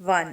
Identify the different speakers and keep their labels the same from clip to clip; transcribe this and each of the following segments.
Speaker 1: 1।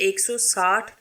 Speaker 1: 160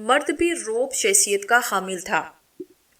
Speaker 1: مرد بھی روب شخصیت کا حامل تھا۔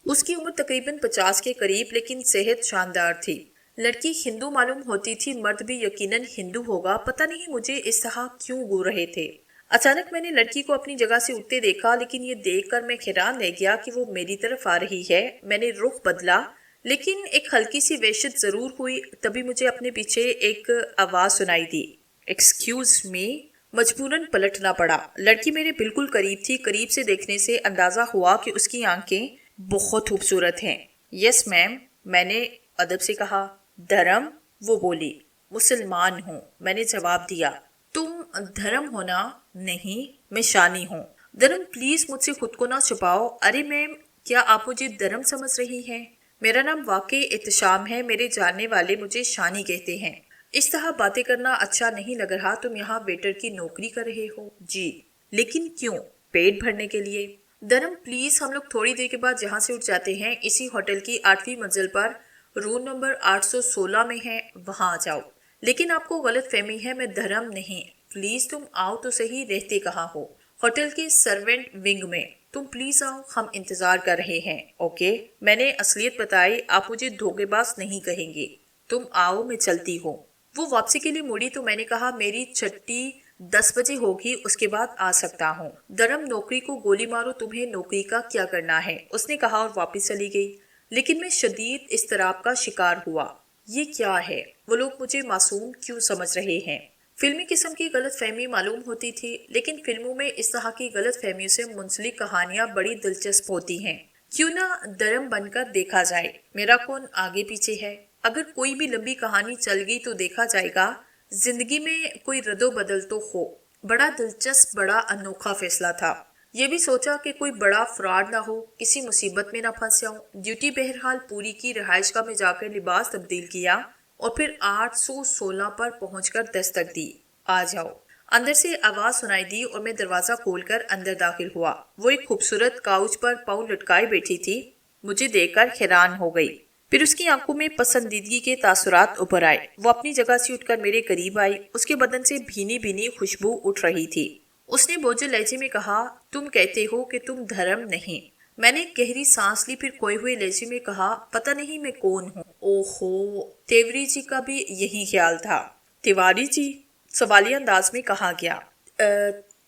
Speaker 1: اس کی عمر تقریباً 50 کے قریب، لیکن صحت شاندار تھی۔ لڑکی ہندو معلوم ہوتی تھی، مرد بھی یقیناً ہندو ہوگا۔ پتہ نہیں مجھے اس طرح کیوں گو رہے تھے۔ اچانک میں نے لڑکی کو اپنی جگہ سے اٹھتے دیکھا، لیکن یہ دیکھ کر میں حیران رہ گیا کہ وہ میری طرف آ رہی ہے۔ میں نے رخ بدلا، لیکن ایک ہلکی سی وحشت ضرور ہوئی۔ تبھی مجھے اپنے پیچھے ایک آواز سنائی دی، ایکسکیوز می۔ مجبوراً پلٹنا پڑا۔ لڑکی میرے بالکل قریب تھی۔ قریب سے دیکھنے سے اندازہ ہوا کہ اس کی آنکھیں بہت خوبصورت ہیں۔ یس میم، میں نے ادب سے کہا۔ دھرم؟ وہ بولی۔ مسلمان ہوں، میں نے جواب دیا۔ تم دھرم ہونا؟ نہیں، میں شانی ہوں۔ دھرم پلیز مجھ سے خود کو نہ چھپاؤ۔ ارے میم، کیا آپ مجھے دھرم سمجھ رہی ہیں؟ میرا نام واقعی احتشام ہے، میرے جاننے والے مجھے شانی کہتے ہیں۔ اس طرح باتیں کرنا اچھا نہیں لگ رہا۔ تم یہاں ویٹر کی نوکری کر رہے ہو؟ جی۔ لیکن کیوں؟ پیٹ بھرنے کے لیے۔ دھرم پلیز، ہم لوگ تھوڑی دیر کے بعد جہاں سے اٹھ جاتے ہیں، اسی ہوٹل کی 8ویں منزل پر روم نمبر 816 میں ہے، وہاں آ جاؤ۔ لیکن آپ کو غلط فہمی ہے، میں دھرم نہیں۔ پلیز تم آؤ تو صحیح، رہتے کہاں ہو؟ ہوٹل کے سرونٹ ونگ میں۔ تم پلیز آؤ، ہم انتظار کر رہے ہیں۔ اوکے، میں نے اصلیت بتائی، آپ مجھے دھوکے باز نہیں کہیں گے۔ تم آؤ، میں چلتی ہوں۔ وہ واپسی کے لیے مڑی تو میں نے کہا، میری چھٹی 10 بجے ہوگی، اس کے بعد آ سکتا ہوں۔ دھرم، نوکری کو گولی مارو، تمہیں نوکری کا کیا کرنا ہے؟ اس نے کہا اور واپس چلی گئی۔ لیکن میں شدید اضطراب کا شکار ہوا۔ یہ کیا ہے؟ وہ لوگ مجھے معصوم کیوں سمجھ رہے ہیں؟ فلمی قسم کی غلط فہمی معلوم ہوتی تھی، لیکن فلموں میں اس طرح کی غلط فہمیوں سے منسلک کہانیاں بڑی دلچسپ ہوتی ہیں۔ کیوں نہ دھرم بن کر دیکھا جائے؟ میرا کون آگے پیچھے ہے؟ اگر کوئی بھی لمبی کہانی چل گئی تو دیکھا جائے گا۔ زندگی میں کوئی رد و بدل تو ہو۔ بڑا دلچسپ، بڑا انوکھا فیصلہ تھا۔ یہ بھی سوچا کہ کوئی بڑا فراڈ نہ ہو، کسی مصیبت میں نہ پھنس جاؤں۔ ڈیوٹی بہرحال پوری کی، رہائش گاہ میں جا کر لباس تبدیل کیا اور پھر 816 پر پہنچ کر دستک دی۔ آ جاؤ۔ اندر سے آواز سنائی دی اور میں دروازہ کھول کر اندر داخل ہوا۔ وہ ایک خوبصورت کاؤچ پر پاؤں لٹکائے بیٹھی تھی۔ مجھے دیکھ کر حیران ہو گئی۔ پھر اس کی آنکھوں میں پسندیدگی کے تاثرات ابھر آئے۔ وہ اپنی جگہ سے اٹھ کر میرے قریب آئی۔ اس کے بدن سے بھینی بھینی خوشبو اٹھ رہی تھی۔ اس نے بوجھل لہجے میں کہا، تم کہتے ہو کہ تم دھرم نہیں؟ میں نے گہری سانس لی، پھر کھوئے ہوئے لہجے میں کہا، پتہ نہیں میں کون ہوں۔ اوہو، تیوری جی کا بھی یہی خیال تھا۔ تیواری جی؟ سوالیہ انداز میں کہا گیا۔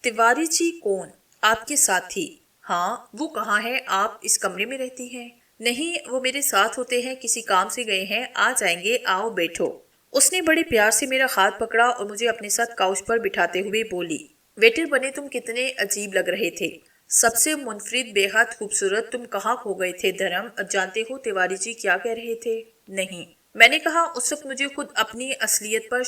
Speaker 1: تیواری جی کون؟ آپ کے ساتھی؟ ہاں۔ وہ کہاں ہے؟ آپ اس کمرے میں رہتی ہیں؟ نہیں، وہ میرے ساتھ ہوتے ہیں، کسی کام سے گئے ہیں، آ جائیں گے، آؤ بیٹھو۔ اس نے بڑے پیار سے میرا ہاتھ پکڑا اور مجھے اپنے ساتھ کاؤچ پر بٹھاتے ہوئے بولی، ویٹر بنے تم کتنے عجیب لگ رہے تھے، سب سے منفرد، بے حد خوبصورت۔ تم کہاں کھو گئے تھے دھرم؟ جانتے ہو تیواری جی کیا کہہ رہے تھے؟ نہیں، میں نے کہا۔ اس وقت مجھے خود اپنی اصلیت پر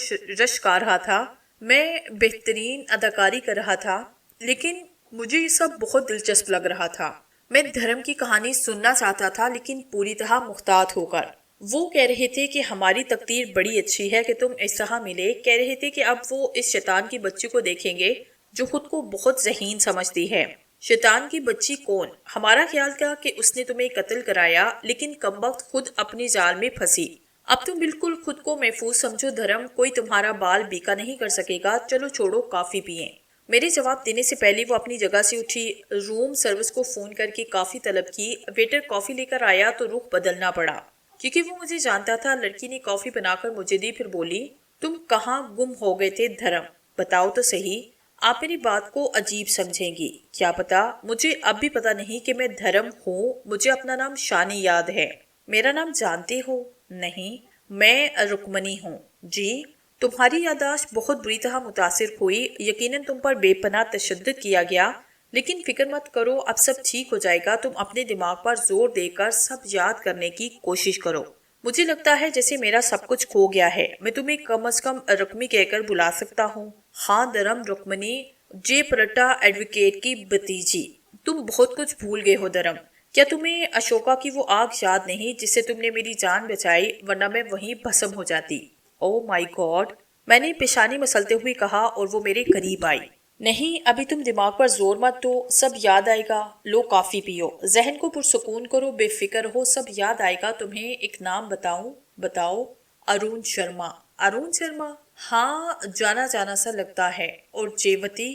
Speaker 1: رشک آ رہا تھا۔ میں بہترین اداکاری کر رہا تھا، لیکن مجھے یہ سب بہت دلچسپ لگ رہا تھا۔ میں دھرم کی کہانی سننا چاہتا تھا، لیکن پوری طرح محتاط ہو کر۔ وہ کہہ رہے تھے کہ ہماری تقدیر بڑی اچھی ہے کہ تم اس طرح ملے۔ کہہ رہے تھے کہ اب وہ اس شیطان کی بچی کو دیکھیں گے جو خود کو بہت ذہین سمجھتی ہے۔ شیطان کی بچی کون؟ ہمارا خیال تھا کہ اس نے تمہیں قتل کرایا، لیکن کمبخت خود اپنی جال میں پھنسی۔ اب تم بالکل خود کو محفوظ سمجھو دھرم، کوئی تمہارا بال بیکا نہیں کر سکے گا۔ چلو چھوڑو، کافی پئیں۔ میرے جواب دینے سے پہلے وہ اپنی جگہ سے اٹھی، روم سروس کو فون کر کے کافی طلب کی۔ ویٹر کافی لے کر آیا تو رخ بدلنا پڑا، کیونکہ وہ مجھے جانتا تھا۔ لڑکی نے کافی بنا کر مجھے دی، پھر بولی، تم کہاں گم ہو گئے تھے دھرم؟ بتاؤ تو صحیح۔ آپ میری بات کو عجیب سمجھیں گی، کیا پتا، مجھے اب بھی پتا نہیں کہ میں دھرم ہوں۔ مجھے اپنا نام شانی یاد ہے۔ میرا نام جانتے ہو؟ نہیں، میں رکمنی ہوں۔ جی؟ تمہاری یادداشت بہت بری طرح متاثر ہوئی، یقیناً تم پر بے پناہ تشدد کیا گیا، لیکن فکر مت کرو، اب سب ٹھیک ہو جائے گا۔ تم اپنے دماغ پر زور دے کر سب یاد کرنے کی کوشش کرو۔ مجھے لگتا ہے جیسے میرا سب کچھ کھو گیا ہے۔ میں تمہیں کم از کم رکمی کہہ کر بلا سکتا ہوں۔ ہاں دھرم، رکمنی، جے پرٹا ایڈوکیٹ کی بھتیجی۔ تم بہت کچھ بھول گئے ہو دھرم۔ کیا تمہیں اشوکا کی وہ آگ یاد نہیں جس سے تم نے میری جان بچائی، ورنہ میں وہیں بھسم ہو جاتی؟ او مائی گاڈ، میں نے پیشانی مسلتے ہوئے کہا اور وہ میرے قریب آئی۔ نہیں، ابھی تم دماغ پر زور مت دو، سب یاد آئے گا۔ لو کافی پیو، ذہن کو پرسکون کرو، بے فکر ہو، سب یاد آئے گا۔ تمہیں ایک نام بتاؤں؟ بتاؤ۔ ارون شرما۔ ارون شرما؟ ہاں، جانا جانا سا لگتا ہے۔ اور جیوتی؟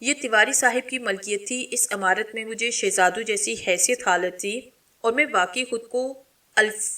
Speaker 1: یہ تیواری صاحب کی ملکیت تھی۔ اس عمارت میں مجھے شہزادوں جیسی حیثیت حالت تھی اور میں واقعی خود کو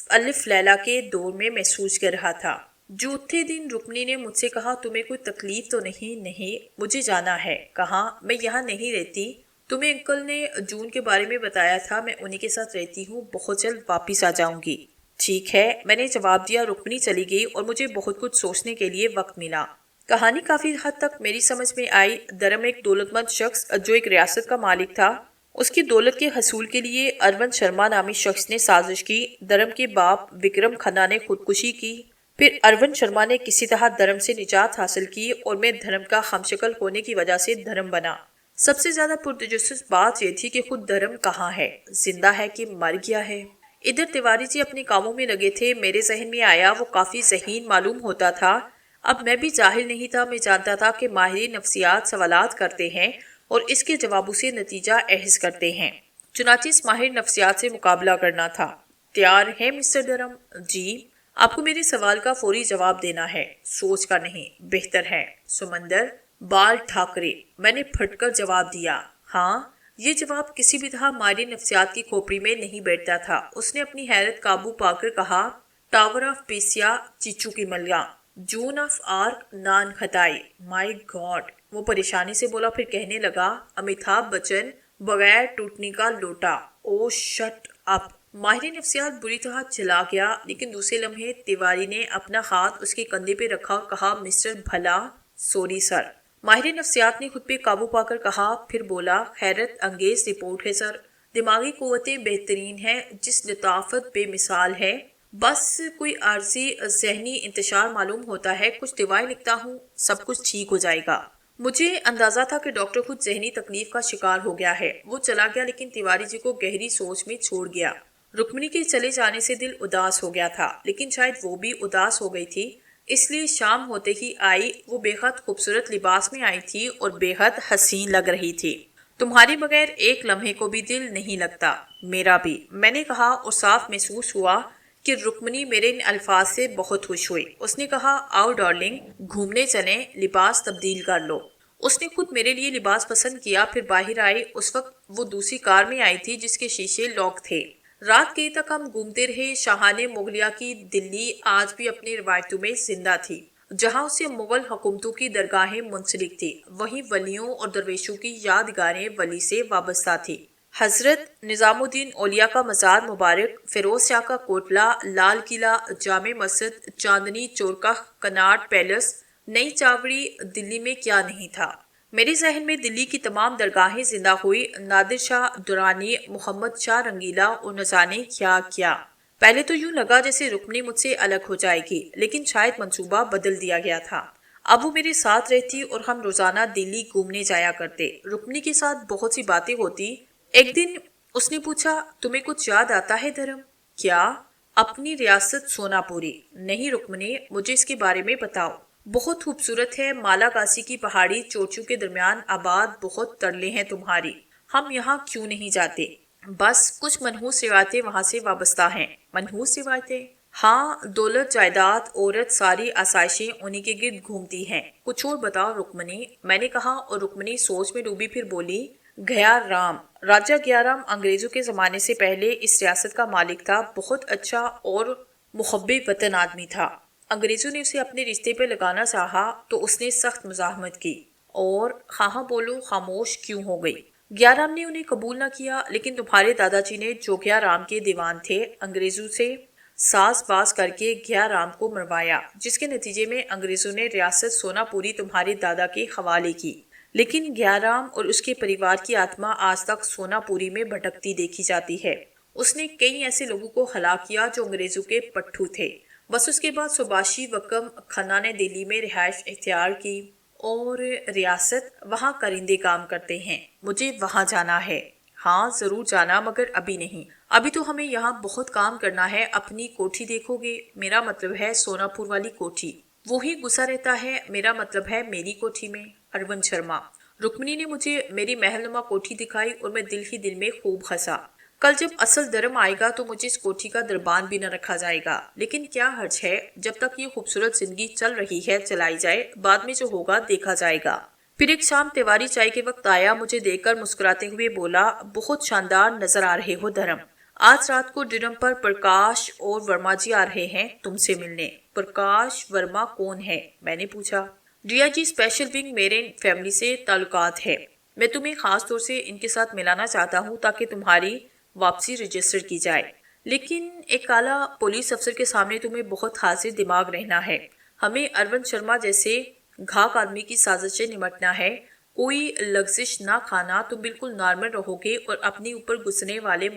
Speaker 1: الف لیلا کے دور میں محسوس کر رہا تھا۔ چوتھے دن رکمنی نے مجھ سے کہا تمہیں کوئی تکلیف تو نہیں؟ نہیں، مجھے جانا ہے۔ کہاں؟ میں یہاں نہیں رہتی، تمہیں انکل نے جون کے بارے میں بتایا تھا، میں انہی کے ساتھ رہتی ہوں، بہت جلد واپس آ جاؤں گی۔ ٹھیک ہے، میں نے جواب دیا۔ رکمنی چلی گئی اور مجھے بہت کچھ سوچنے کے لیے وقت ملا۔ کہانی کافی حد تک میری سمجھ میں آئی۔ درم ایک دولت مند شخص جو ایک ریاست کا مالک تھا، اس کی دولت کے حصول کے لیے اروند شرما نامی شخص نے سازش کی۔ درم کے باپ وکرم کھنہ نے خودکشی کی، پھر اروند شرما نے کسی طرح دھرم سے نجات حاصل کی اور میں دھرم کا ہمشکل ہونے کی وجہ سے دھرم بنا۔ سب سے زیادہ پرتجسس بات یہ تھی کہ خود دھرم کہاں ہے، زندہ ہے کہ مر گیا ہے۔ ادھر تیواری جی اپنے کاموں میں لگے تھے۔ میرے ذہن میں آیا وہ کافی ذہین معلوم ہوتا تھا۔ اب میں بھی جاہل نہیں تھا، میں جانتا تھا کہ ماہر نفسیات سوالات کرتے ہیں اور اس کے جوابوں سے نتیجہ اخذ کرتے ہیں۔ چنانچہ اس ماہر نفسیات سے مقابلہ کرنا تھا۔ تیار ہیں مسٹر درم؟ جی۔ آپ کو میرے سوال کا فوری جواب دینا ہے، سوچ کر نہیں۔ بہتر ہے۔ سمندر بال ٹھاکرے، میں نے پھٹ کر جواب دیا۔ ہاں۔ یہ جواب کسی بھی طرح ماہر نفسیات کی کھوپڑی میں نہیں بیٹھتا تھا۔ اس نے اپنی حیرت قابو پا کر کہا، ٹاور آف پیسیا چیچو کی ملیا، Joan of Arc nankhatai, my God. وہ پریشانی سے بولا، پھر کہنے لگا، امیتابھ بچن، بغیر ٹوٹنے کا لوٹا۔ او شٹ اپ۔ ماہر نفسیات بری طرح چلا گیا، لیکن دوسرے لمحے تیواری نے اپنا ہاتھ اس کے کندھے پہ رکھا اور کہا، مسٹر بھلا، سوری سر۔ ماہر نفسیات نے خود پہ قابو پا کر کہا، پھر بولا، حیرت انگیز رپورٹ ہے سر، دماغی قوتیں بہترین ہیں، جس لطافت بے مثال ہے، بس کوئی عارضی ذہنی انتشار معلوم ہوتا ہے، کچھ دوائیں لکھتا ہوں، سب کچھ ٹھیک ہو جائے گا۔ مجھے اندازہ تھا کہ ڈاکٹر خود ذہنی تکلیف کا شکار ہو گیا ہے۔ وہ چلا گیا، لیکن تیواری جی کو گہری سوچ میں چھوڑ گیا۔ رکمنی کے چلے جانے سے دل اداس ہو گیا تھا، لیکن شاید وہ بھی اداس ہو گئی تھی، اس لیے شام ہوتے ہی آئی۔ وہ بے حد خوبصورت لباس میں آئی تھی اور بے حد حسین لگ رہی تھی۔ تمہارے بغیر ایک لمحے کو بھی دل نہیں لگتا۔ میرا بھی، میں نے کہا، اور صاف محسوس ہوا کہ رکمنی میرے ان الفاظ سے بہت خوش ہوئی۔ اس نے کہا، آؤ ڈارلنگ، گھومنے چلیں، لباس تبدیل کر لو۔ اس نے خود میرے لیے لباس پسند کیا، پھر باہر آئی۔ اس وقت وہ دوسری کار میں آئی تھی جس کے شیشے لاک تھے۔ رات گئے تک ہم گھومتے رہے۔ شاہان مغلیہ کی دلی آج بھی اپنی روایتوں میں زندہ تھی۔ جہاں اسے مغل حکومتوں کی درگاہیں منسلک تھی، وہیں ولیوں اور درویشوں کی یادگاریں ولی سے وابستہ تھی۔ حضرت نظام الدین اولیاء کا مزار مبارک، فیروز شاہ کا کوٹلہ، لال قلعہ، جامع مسجد، چاندنی چوراہ، کناٹ پیلس، نئی چاوڑی، دلی میں کیا نہیں تھا۔ میرے ذہن میں دلی کی تمام درگاہیں زندہ ہوئی، نادر شاہ درانی، محمد شاہ رنگیلا اور نہ جانے کیا کیا۔ پہلے تو یوں لگا جیسے رکمنی مجھ سے الگ ہو جائے گی، لیکن شاید منصوبہ بدل دیا گیا تھا۔ اب وہ میرے ساتھ رہتی اور ہم روزانہ دلی گھومنے جایا کرتے۔ رکمنی کے ساتھ بہت سی باتیں ہوتی۔ ایک دن اس نے پوچھا، تمہیں کچھ یاد آتا ہے دھرم؟ کیا؟ اپنی ریاست سونا پوری۔ نہیں رکمنی، مجھے اس کے بارے میں بتاؤ۔ بہت خوبصورت ہے، مالاگاسی کی پہاڑی چوٹیوں کے درمیان آباد، بہت ترلے ہیں تمہاری۔ ہم یہاں کیوں نہیں جاتے؟ بس کچھ منحوس روایتیں وہاں سے وابستہ ہیں۔ منحوس روایتیں؟ ہاں، دولت، جائیداد، عورت، ساری آسائشیں انہی کے گرد گھومتی ہیں۔ کچھ اور بتاؤ رکمنی، میں نے کہا، اور رکمنی سوچ میں ڈوبی، پھر بولی، گھیار رام، راجہ گھیار رام انگریزوں کے زمانے سے پہلے اس ریاست کا مالک تھا، بہت اچھا اور محب وطن آدمی تھا۔ انگریزوں نے اسے اپنے رشتے پہ لگانا چاہا تو اس نے سخت مزاحمت کی اور ہاں بولو، خاموش کیوں ہو گئی؟ گھیار رام نے انہیں قبول نہ کیا، لیکن تمہارے دادا جی نے، جو گھیار رام کے دیوان تھے، انگریزوں سے ساز باز کر کے گھیار رام کو مروایا، جس کے نتیجے میں انگریزوں نے ریاست سونا پوری تمہارے دادا کے حوالے کی۔ لیکن گھیار رام اور اس کے پریوار کی آتما آج تک سونا پوری میں بھٹکتی دیکھی جاتی ہے۔ اس نے کئی ایسے لوگوں کو ہلاک کیا جو انگریزوں کے پٹھو تھے۔ بس اس کے بعد سباشی وکم کھنہ نے دلی میں رہائش اختیار کی اور ریاست، وہاں کرندے کام کرتے ہیں۔ مجھے وہاں جانا ہے۔ ہاں ضرور جانا، مگر ابھی نہیں، ابھی تو ہمیں یہاں بہت کام کرنا ہے۔ اپنی کوٹھی دیکھو گے؟ میرا مطلب ہے سونا پور والی کوٹھی۔ وہی گھسا رہتا ہے، میرا مطلب ہے میری کوٹھی میں۔ اروند شرما۔ رکمنی نے مجھے میری محل نما کوٹھی دکھائی اور میں دل ہی دل میں خوب ہنسا۔ کل جب اصل درم آئے گا تو مجھے اس کوٹھی کا دربان بھی نہ رکھا جائے گا، لیکن کیا حرج ہے، جب تک یہ خوبصورت زندگی چل رہی ہے چلائی جائے، بعد میں جو ہوگا دیکھا جائے گا۔ پھر ایک شام تیواری چائے کے وقت آیا، مجھے دیکھ کر مسکراتے ہوئے بولا، بہت شاندار نظر آ رہے ہو دھرم۔ آج رات کو ڈنر پر پرکاش اور ورما جی آ رہے ہیں تم سے ملنے۔ پرکاش ورما کون ہے؟ میں نے پوچھا۔ D I G special wing, میرے فیملی سے تعلقات ہے۔ میں تمہیں خاص طور سے ان کے ساتھ ملانا چاہتا ہوں تاکہ تمہاری واپسی رجسٹر کی جائے، لیکن ایک اعلیٰ پولیس افسر کے سامنے تمہیں بہت حاضر دماغ رہنا ہے۔ ہمیں اروند شرما جیسے گھاک آدمی کی سازش سے نمٹنا ہے۔ کوئی لغزش نہ کھانا، تم بالکل نارمل رہو گے اور اپنے اوپر گزرنے والے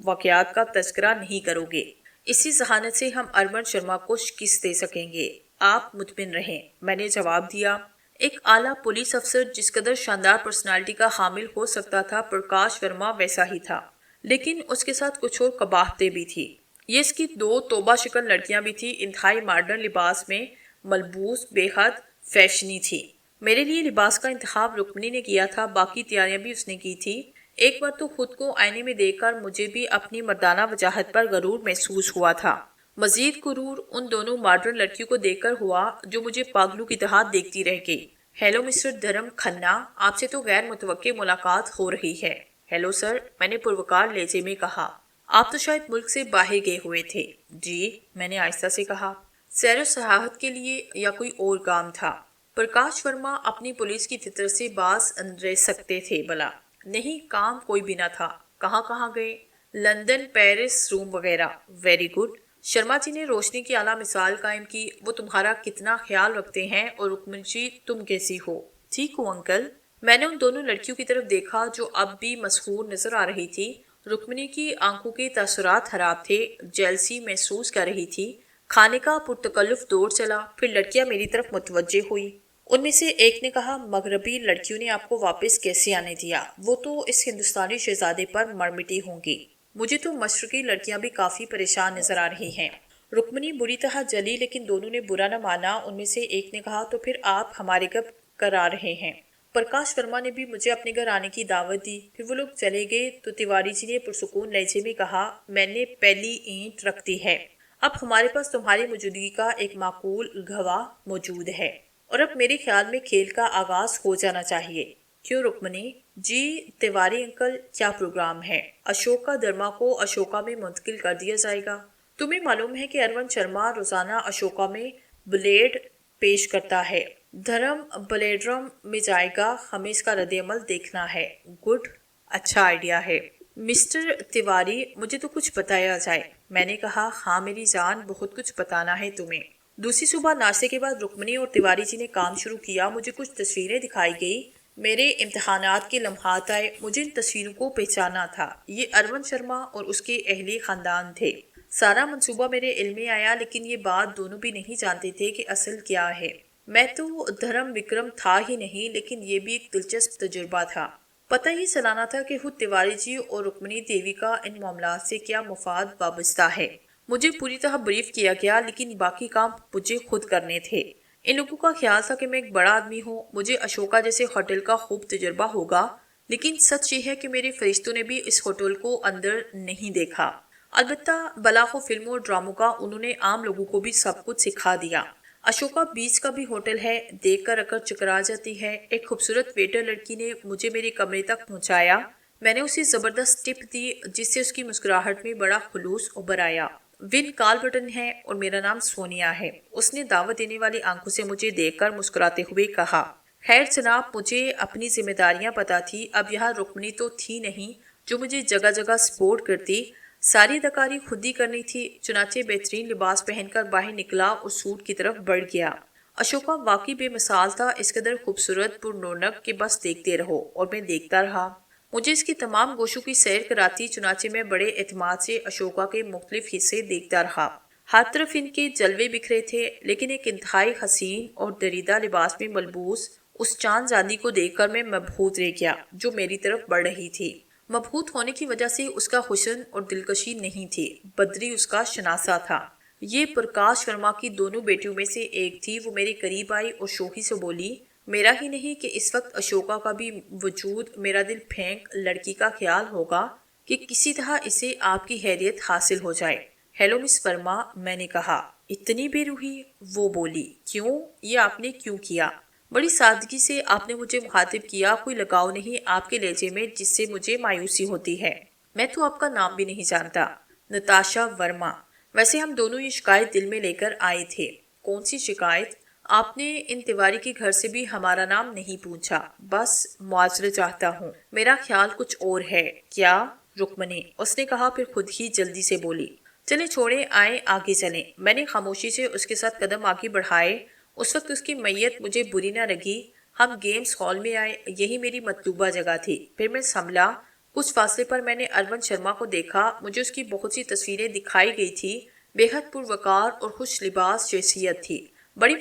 Speaker 1: واقعات کا تذکرہ نہیں کرو گے۔ اسی ذہانت سے ہم اروند شرما کو شکست دے سکیں گے، آپ مطمئن رہیں، میں نے جواب دیا۔ ایک اعلیٰ پولیس افسر جس قدر شاندار پرسنالٹی کا حامل ہو سکتا تھا، پرکاش ورما ویسا ہی تھا، لیکن اس کے ساتھ کچھ اور قباحتیں بھی تھی۔ یہ اس کی دو توبہ شکن لڑکیاں بھی تھیں، انتہائی ماڈرن لباس میں ملبوس، بے حد فیشنی تھی۔ میرے لیے لباس کا انتخاب رکمنی نے کیا تھا، باقی تیاریاں بھی اس نے کی تھی۔ ایک بار تو خود کو آئینے میں دیکھ کر مجھے بھی اپنی مردانہ وجاہت پر غرور محسوس ہوا تھا۔ مزید غرور ان دونوں ماڈرن لڑکیوں کو دیکھ کر ہوا جو مجھے پاگلوں کی طرح دیکھتی رہ گئی۔ ہیلو مسٹر دھرم کھنہ، آپ سے تو غیر متوقع ملاقات ہو رہی ہے۔ ہیلو سر، میں نے پروکار لہجے میں کہا۔ آپ تو شاید ملک سے باہر گئے ہوئے تھے۔ جی، میں نے آہستہ سے کہا۔ سیر و سیاحت کے لیے یا کوئی اور کام تھا؟ پرکاش ورما اپنی پولیس کی فطرت سے باز رہ سکتے تھے بلا۔ نہیں، کام کوئی بھی نہ تھا۔ کہاں کہاں گئے؟ لندن، پیرس، روم وغیرہ۔ Very good. شرما جی نے روشنی کی اعلیٰ مثال قائم کی۔ وہ تمہارا کتنا خیال رکھتے ہیں، اور رکمن جی تم کیسی ہو؟ ٹھیک ہوں انکل۔ میں نے ان دونوں لڑکیوں کی طرف دیکھا جو اب بھی مسحور نظر آ رہی تھی۔ رکمنی کی آنکھوں کے تاثرات خراب تھے، جیلسی محسوس کر رہی تھی۔ کھانے کا پرتکلف دور چلا، پھر لڑکیاں میری طرف متوجہ ہوئی۔ ان میں سے ایک نے کہا، مغربی لڑکیوں نے آپ کو واپس کیسے آنے دیا؟ وہ تو اس ہندوستانی شہزادے پر مرمٹی ہوں گی۔ مجھے تو مشرقی لڑکیاں بھی کافی پریشان نظر آ رہی ہیں۔ رکمنی بری طرح جلی، لیکن دونوں نے برا نہ مانا۔ ان میں سے ایک نے کہا، تو پھر آپ ہمارے گھر کرا رہے ہیں؟ پرکاش ورما نے بھی مجھے اپنے گھر آنے کی دعوت دی۔ پھر وہ لوگ چلے گئے تو تیواری جی نے پرسکون لہجے میں کہا، میں نے پہلی اینٹ رکھ دی ہے۔ اب ہمارے پاس تمہاری موجودگی کا ایک معقول گواہ موجود ہے، اور اب میرے خیال میں کھیل کا آغاز ہو جانا چاہیے۔ کیوں رکمنی؟ جی تیواری انکل، کیا پروگرام ہے؟ اشوکا درما کو اشوکا میں منتقل کر دیا جائے گا۔ تمہیں معلوم ہے کہ اروند شرما روزانہ اشوکا میں بلیڈ پیش کرتا ہے۔ دھرم بلیڈرم میں جائے گا، ہمیں اس کا رد عمل دیکھنا ہے۔ گڈ، اچھا آئیڈیا ہے۔ مسٹر تیواری، مجھے تو کچھ بتایا جائے۔ میں نے کہا، ہاں میری جان، بہت کچھ بتانا ہے تمہیں۔ دوسری صبح ناشتے کے بعد رکمنی اور تیواری جی نے کام شروع کیا۔ مجھے کچھ تصویریں دکھائی گئی۔ میرے امتحانات کے لمحات آئے، مجھے ان تصویروں کو پہچانا تھا۔ یہ اروند شرما اور اس کے اہل خاندان تھے۔ سارا منصوبہ میرے علم میں آیا، لیکن یہ بات دونوں بھی نہیں جانتے تھے کہ اصل کیا ہے۔ میں تو دھرم وکرم تھا ہی نہیں، لیکن یہ بھی ایک دلچسپ تجربہ تھا۔ پتہ ہی چلانا تھا کہ خود تیواری جی اور رکمنی دیوی کا ان معاملات سے کیا مفاد وابستہ ہے۔ مجھے پوری طرح بریف کیا گیا، لیکن باقی کام مجھے خود کرنے تھے۔ ان لوگوں کا خیال تھا کہ میں ایک بڑا آدمی ہوں، مجھے اشوکا جیسے ہوٹل کا خوب تجربہ ہوگا، لیکن سچ یہ ہے کہ میرے فرشتوں نے بھی اس ہوٹل کو اندر نہیں دیکھا۔ البتہ بلاخو فلموں اور ڈراموں کا انہوں نے عام لوگوں کو بھی سب کچھ سکھا دیا۔ اشوکا بیچ کا بھی ہوٹل ہے، دیکھ کر اکڑ چکرا جاتی ہے۔ ایک خوبصورت ویٹر لڑکی نے مجھے میرے کمرے تک پہنچایا۔ میں نے اسے زبردست ٹپ دی، جس سے اس کی مسکراہٹ میں بڑا خلوص ابھر آیا۔ ون کالبرٹن ہے اور میرا نام سونیا ہے۔ اس نے دعوت دینے والی آنکھوں سے مجھے دیکھ کر مسکراتے ہوئے کہا، خیر جناب، مجھے اپنی ذمہ داریاں پتہ تھی۔ اب یہاں رکمنی تو تھی نہیں جو مجھے جگہ جگہ سپورٹ کرتی، ساری اداکاری خود ہی کرنی تھی۔ چنانچہ بہترین لباس پہن کر باہر نکلا اور سوٹ کی طرف بڑھ گیا۔ اشوکا واقعی بے مثال تھا، اس قدر خوبصورت، پر رونق کہ بس دیکھتے رہو، اور میں دیکھتا رہا۔ مجھے اس کی تمام گوشوں کی سیر کراتی، چنانچہ میں بڑے اعتماد سے اشوکا کے مختلف حصے دیکھتا رہا۔ ہر طرف ان کے جلوے بکھرے تھے، لیکن ایک انتہائی حسین اور دریدہ لباس میں ملبوس اس چاند زادی کو دیکھ کر میں مبہوت رہ گیا جو میری طرف بڑھ رہی تھی۔ مبہوت ہونے کی وجہ سے اس کا حسن اور دلکشی نہیں تھی، بدری اس کا شناسہ تھا۔ یہ پرکاش ورما کی دونوں بیٹیوں میں سے ایک تھی۔ وہ میرے قریب آئی اور شوخی سے بولی، میرا ہی نہیں کہ اس وقت اشوکا کا بھی وجود، میرا دل پھینک لڑکی کا خیال ہوگا کہ کسی طرح اسے آپ کی خیریت حاصل ہو جائے۔ ہیلو مس ورما، میں نے کہا۔ اتنی بے روحی؟ وہ بولی، کیوں؟ یہ آپ نے کیوں کیا؟ بڑی سادگی سے آپ نے مجھے مخاطب کیا، کوئی لگاؤ نہیں آپ کے لہجے میں جس سے مجھے مایوسی ہوتی ہے۔ میں تو آپ کا نام بھی نہیں جانتا۔ نتاشا ورما۔ ویسے ہم دونوں یہ شکایت دل میں لے کر آئے تھے۔ کون سی شکایت؟ آپ نے ان تیواری کے گھر سے بھی ہمارا نام نہیں پوچھا۔ بس معذرت چاہتا ہوں، میرا خیال کچھ اور ہے۔ کیا؟ رکمنی، اس نے کہا، پھر خود ہی جلدی سے بولی۔ چلیں چھوڑیں، آئیں آگے چلیں۔ میں نے خاموشی سے اس کے ساتھ قدم آگے بڑھائے۔ اس وقت اس کی میت مجھے بری نہ لگی۔ ہم گیمز ہال میں آئے، یہی میری مطلوبہ جگہ تھی۔ پھر میں سنبھلا۔ کچھ فاصلے پر میں نے اروند شرما کو دیکھا۔ مجھے اس کی بہت سی تصویریں دکھائی گئی تھی۔ بے حد پروقار اور خوش لباس شخصیت تھی۔ بڑی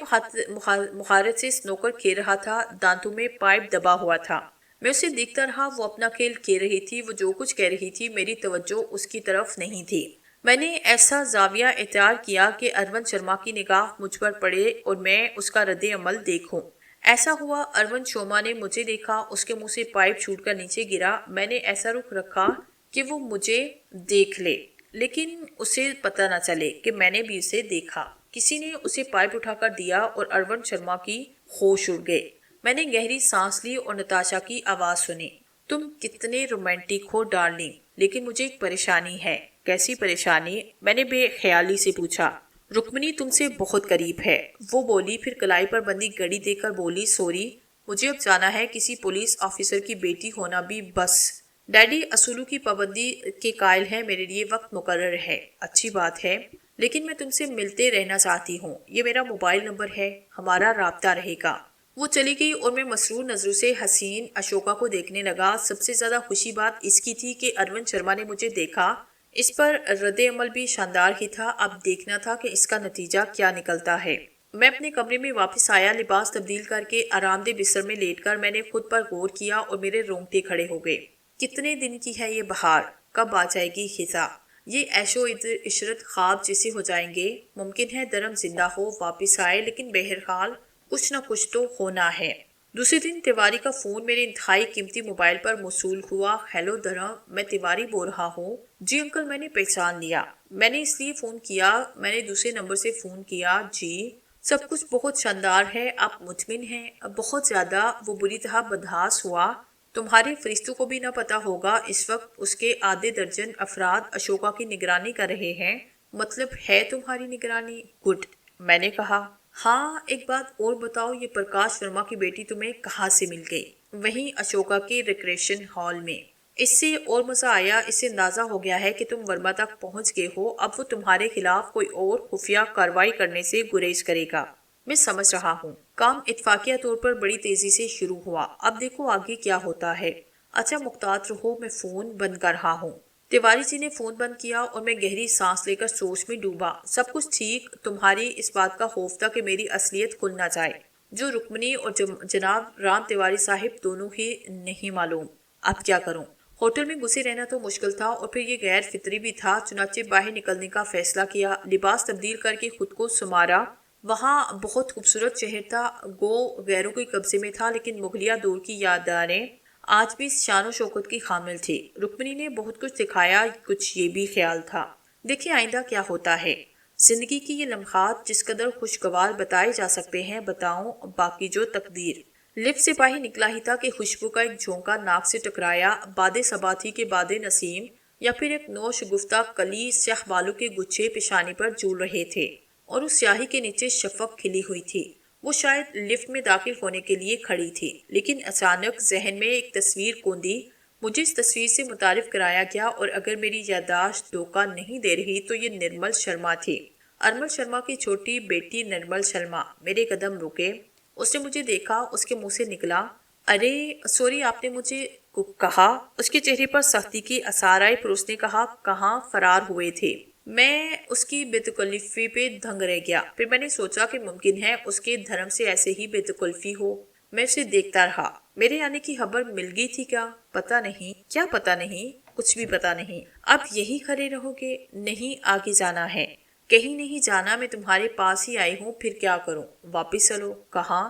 Speaker 1: مہارت سے سنوکر کھیل رہا تھا، دانتوں میں پائپ دبا ہوا تھا۔ میں اسے دیکھتا رہا، وہ اپنا کھیل کھیل رہی تھی۔ وہ جو کچھ کہہ رہی تھی میری توجہ اس کی طرف نہیں تھی۔ میں نے ایسا زاویہ اختیار کیا کہ اروند شرما کی نگاہ مجھ پر پڑے اور میں اس کا رد عمل دیکھوں۔ ایسا ہوا، اروند شرما نے مجھے دیکھا، اس کے منہ سے پائپ چھوٹ کر نیچے گرا۔ میں نے ایسا رخ رکھا کہ وہ مجھے دیکھ لے لیکن اسے پتہ نہ چلے کہ میں نے بھی اسے دیکھا۔ کسی نے اسے پائپ اٹھا کر دیا اور اروند شرما کی ہوش اڑ گئے۔ میں نے گہری سانس لی اور نتاشا کی آواز سنی۔ تم کتنے رومانٹک ہو ڈارلنگ، لیکن مجھے ایک پریشانی ہے۔ کیسی پریشانی؟ میں نے بے خیالی سے پوچھا۔ رکمنی تم سے بہت قریب ہے، وہ بولی، پھر کلائی پر بندی گھڑی دے کر بولی، سوری، مجھے اب جانا ہے۔ کسی پولیس آفیسر کی بیٹی ہونا بھی بس۔ ڈیڈی اصولوں کی پابندی کے قائل ہیں، میرے لیے وقت مقرر ہے۔ اچھی بات ہے، لیکن میں تم سے ملتے رہنا چاہتی ہوں۔ یہ میرا موبائل نمبر ہے، ہمارا رابطہ رہے گا۔ وہ چلی گئی اور میں مسرور نظروں سے حسین اشوکا کو دیکھنے لگا۔ سب سے زیادہ خوشی بات اس کی تھی کہ اروند شرما نے مجھے دیکھا۔ اس پر رد عمل بھی شاندار ہی تھا۔ اب دیکھنا تھا کہ اس کا نتیجہ کیا نکلتا ہے۔ میں اپنے کمرے میں واپس آیا، لباس تبدیل کر کے آرام دہ بستر میں لیٹ کر میں نے خود پر غور کیا اور میرے رونگٹے کھڑے ہو گئے۔ کتنے دن کی ہے یہ بہار؟ کب آ جائے گی خزاں؟ یہ عیش و عشرت خواب جیسے ہو جائیں گے۔ ممکن ہے درم زندہ ہو، واپس آئے، لیکن بہرحال کچھ نہ کچھ تو ہونا ہے۔ دوسرے دن تیواری کا فون میرے انتہائی قیمتی موبائل پر موصول ہوا۔ ہیلو دھرم، میں تیواری بول رہا ہوں۔ جی انکل، میں نے پہچان لیا۔ میں نے اس لیے فون کیا، میں نے دوسرے نمبر سے فون کیا۔ جی سب کچھ بہت شاندار ہے، آپ مطمئن ہیں؟ بہت زیادہ۔ وہ بری طرح بدحاس ہوا۔ تمہارے فرشتوں کو بھی نہ پتا ہوگا اس وقت اس کے آدھے درجن افراد اشوکا کی نگرانی کر رہے ہیں۔ مطلب ہے تمہاری نگرانی؟ گڈ، میں نے کہا۔ ہاں، ایک بات اور بتاؤ، یہ پرکاش ورما کی بیٹی تمہیں کہاں سے مل گئی؟ وہیں اشوکا کے ریکریشن ہال میں۔ اس سے اور مزہ آیا، اس سے اندازہ ہو گیا ہے کہ تم ورما تک پہنچ گئے ہو۔ اب وہ تمہارے خلاف کوئی اور خفیہ کارروائی کرنے سے گریز کرے گا۔ میں سمجھ رہا ہوں۔ کام اتفاقیہ طور پر بڑی تیزی سے شروع ہوا۔ اب دیکھو آگے کیا ہوتا ہے۔ اچھا محتاط رہو، میں فون بند کر رہا ہوں۔ تیواری جی نے فون بند کیا اور میں گہری سانس لے کر سوچ میں ڈوبا۔ سب کچھ ٹھیک، تمہاری اس بات کا خوف تھا کہ میری اصلیت کھل نہ جائے، جو رکمنی اور جناب رام تیواری صاحب دونوں ہی نہیں معلوم۔ اب کیا کروں؟ ہوٹل میں گھسے رہنا تو مشکل تھا اور پھر یہ غیر فطری بھی تھا، چنانچہ باہر نکلنے کا فیصلہ کیا۔ لباس تبدیل کر کے خود کو سنوارا۔ وہاں بہت خوبصورت شہر تھا، گو غیروں کے قبضے میں تھا، لیکن مغلیہ دور کی یادگاریں آج بھی شان و شوکت کی حامل تھی۔ رکمنی نے بہت کچھ دکھایا، کچھ یہ بھی خیال تھا۔ دیکھیں آئندہ کیا ہوتا ہے۔ زندگی کی یہ لمحات جس قدر خوشگوار بتائے جا سکتے ہیں بتاؤں، باقی جو تقدیر۔ لفٹ سے باہر نکلا ہی تھا کہ خوشبو کا ایک جھونکا ناک سے ٹکرایا، باد صبا تھی کہ باد نسیم، یا پھر ایک نوش گفتہ کلی سیاہ بالوں کے گچھے پیشانی پر جھول رہے تھے اور اس سیاہی کے نیچے شفق کھلی ہوئی تھی۔ وہ شاید لفٹ میں داخل ہونے کے لیے کھڑی تھی، لیکن اچانک ذہن میں ایک تصویر کوندی۔ مجھے اس تصویر سے متعارف کرایا گیا، اور اگر میری یادداشت دھوکہ نہیں دے رہی تو یہ نرمل شرما تھی، ارمل شرما کی چھوٹی بیٹی نرمل شرما۔ میرے قدم رکے۔ اس نے مجھے دیکھا، اس کے منہ سے نکلا، ارے سوری، آپ نے مجھے کہا؟ اس کے چہرے پر سختی کی آثار آئے، پھر اس نے کہا، کہاں فرار ہوئے تھے؟ میں اس کی بے تکلفی پہ دھنگ رہ گیا۔ پھر میں نے سوچا کہ ممکن ہے اس کے دھرم سے ایسے ہی بے تکلفی ہو۔ میں اسے دیکھتا رہا۔ میرے آنے کی خبر مل گئی تھی کیا؟ پتہ نہیں۔ کیا پتہ نہیں؟ کچھ بھی پتہ نہیں۔ اب یہی کھڑے رہو گے؟ نہیں، آگے جانا ہے۔ کہیں نہیں جانا، میں تمہارے پاس ہی آئی ہوں، پھر کیا کروں؟ واپس چلو۔ کہاں؟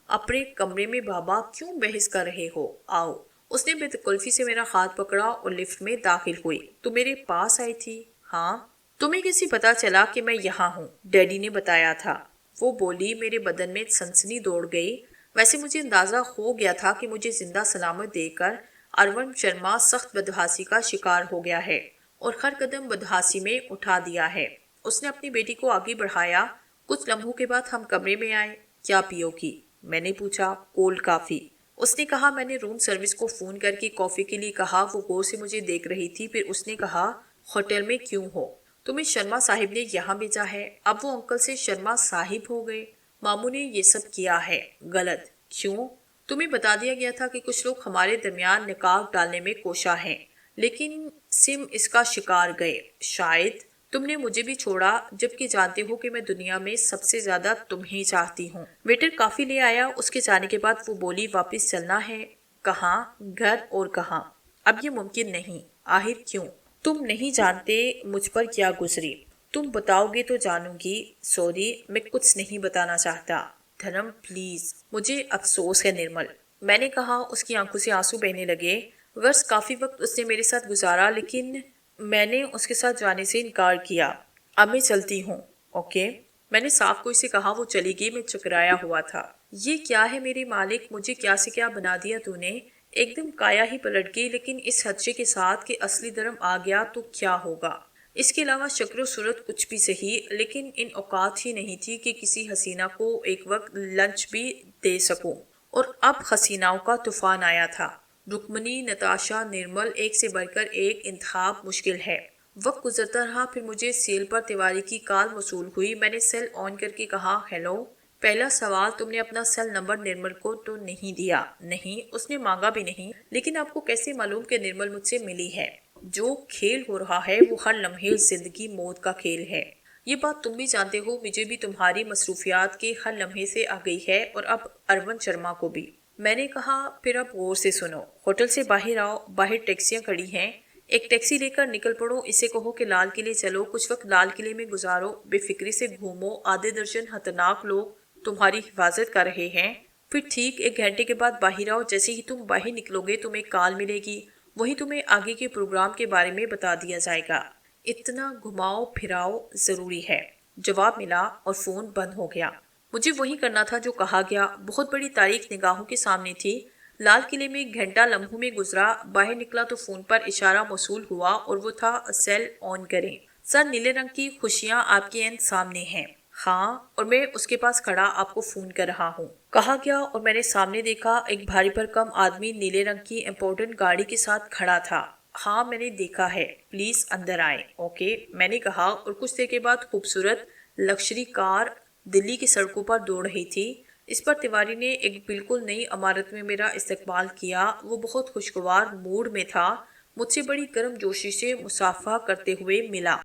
Speaker 1: اپنے کمرے میں۔ بابا کیوں بحث کر رہے ہو؟ آؤ۔ اس نے بے تکلفی سے میرا ہاتھ پکڑا اور لفٹ میں داخل ہوئی۔ تو میرے پاس آئی تھی؟ ہاں۔ تمہیں کیسے پتا چلا کہ میں یہاں ہوں؟ ڈیڈی نے بتایا تھا، وہ بولی۔ میرے بدن میں سنسنی دوڑ گئی۔ ویسے مجھے اندازہ ہو گیا تھا کہ مجھے زندہ سلامت دیکھ کر اروند شرما سخت بدحاسی کا شکار ہو گیا ہے اور ہر قدم بدحاسی میں اٹھا دیا ہے۔ اس نے اپنی بیٹی کو آگے بڑھایا۔ کچھ لمحوں کے بعد ہم کمرے میں آئے۔ کیا پیو گی؟ میں نے پوچھا۔ Cold coffee. اس نے کہا۔ میں نے روم سروس کو فون کر کے کافی کے لیے کہا۔ وہ غور سے مجھے دیکھ رہی تھی، پھر اس نے کہا، ہوٹل میں کیوں ہو؟ تمہیں شرما صاحب نے یہاں بھیجا ہے۔ اب وہ انکل سے شرما صاحب ہو گئے۔ ماموں نے یہ سب کیا ہے۔ غلط۔ کیوں؟ تمہیں بتا دیا گیا تھا کہ کچھ لوگ ہمارے درمیان نکاح ڈالنے میں کوشاں ہیں، لیکن سم اس کا شکار گئے۔ شاید تم نے مجھے بھی چھوڑا، جبکہ جانتے ہو کہ میں دنیا میں سب سے زیادہ تمہیں چاہتی ہوں۔ ویٹر کافی لے آیا۔ اس کے جانے کے بعد وہ بولی، واپس چلنا ہے؟ کہاں؟ گھر اور کہاں؟ اب یہ ممکن نہیں۔ آخر کیوں؟ تم نہیں جانتے مجھ پر کیا گزری۔ تم بتاؤ گے تو جانوں گی۔ سوری، میں کچھ نہیں بتانا چاہتا۔ دھرم پلیز۔ مجھے افسوس ہے نرمل، میں نے کہا۔ اس کی آنکھوں سے آنسو بہنے لگے۔ غرض کافی وقت اس نے میرے ساتھ گزارا، لیکن میں نے اس کے ساتھ جانے سے انکار کیا۔ اب میں چلتی ہوں۔ اوکے، میں نے صاف کوئی سے کہا۔ وہ چلی گئی۔ میں چکرایا ہوا تھا۔ یہ کیا ہے میرے مالک؟ مجھے کیا سے کیا بنا دیا تو نے؟ ایک دم کایا ہی پلٹ گئی، لیکن اس خدشے کے ساتھ کہ اصلی دھرم آ گیا تو کیا ہوگا۔ اس کے علاوہ شکل و صورت کچھ بھی صحیح، لیکن ان اوقات ہی نہیں تھی کہ کسی حسینہ کو ایک وقت لنچ بھی دے سکوں، اور اب حسیناؤں کا طوفان آیا تھا۔ رکمنی، نتاشا، نرمل، ایک سے بڑھ کر ایک۔ انتخاب مشکل ہے۔ وقت گزرتا رہا۔ پھر مجھے سیل پر تیواری کی کال موصول ہوئی۔ میں نے سیل آن کر کے کہا، ہیلو۔ پہلا سوال، تم نے اپنا سیل نمبر نرمل کو تو نہیں دیا؟ نہیں، اس نے مانگا بھی نہیں۔ لیکن آپ کو کیسے معلوم کہ نرمل مجھ سے ملی ہے؟ جو کھیل ہو رہا ہے وہ ہر لمحے زندگی موت کا کھیل ہے۔ یہ بات تم بھی جانتے ہو۔ مجھے بھی تمہاری مصروفیات کے ہر لمحے سے آ گئی ہے، اور اب اروند شرما کو بھی۔ میں نے کہا، پھر اب غور سے سنو۔ ہوٹل سے باہر آؤ۔ باہر ٹیکسیاں کھڑی ہیں۔ ایک ٹیکسی لے کر نکل پڑو۔ اسے کہو کہ لال قلعے چلو، کچھ وقت لال قلعے میں گزارو، بے فکری سے گھومو۔ آدھے درجن خطرناک لوگ تمہاری حفاظت کر رہے ہیں۔ پھر ٹھیک 1 گھنٹے کے بعد باہر آؤ۔ جیسے ہی تم باہر نکلو گے تمہیں کال ملے گی، وہی تمہیں آگے کے پروگرام کے بارے میں بتا دیا جائے گا۔ اتنا گھماؤ پھراؤ ضروری ہے۔ جواب ملا اور فون بند ہو گیا۔ مجھے وہی کرنا تھا جو کہا گیا۔ بہت بڑی تاریخ نگاہوں کے سامنے تھی۔ لال قلعے میں 1 گھنٹہ لمحوں میں گزرا۔ باہر نکلا تو فون پر اشارہ موصول ہوا، اور وہ تھا، سیل آن کریں۔ سر، نیلے رنگ کی خوشیاں آپ کے عین سامنے ہیں۔ ہاں، اور میں اس کے پاس کھڑا آپ کو فون کر رہا ہوں، کہا گیا، اور میں نے سامنے دیکھا ایک بھاری بھرکم آدمی نیلے رنگ کی امپورٹنٹ گاڑی کے ساتھ کھڑا تھا۔ ہاں، میں نے دیکھا ہے۔ پلیز اندر آئیں۔ اوکے، میں نے کہا، اور کچھ دیر کے بعد خوبصورت لکشری کار دلی کی سڑکوں پر دوڑ رہی تھی۔ اس پر تیواری نے ایک بالکل نئی عمارت میں میرا استقبال کیا۔ وہ بہت خوشگوار موڈ میں تھا، مجھ سے بڑی گرم جوشی سے مصافحہ کرتے ہوئے ملا۔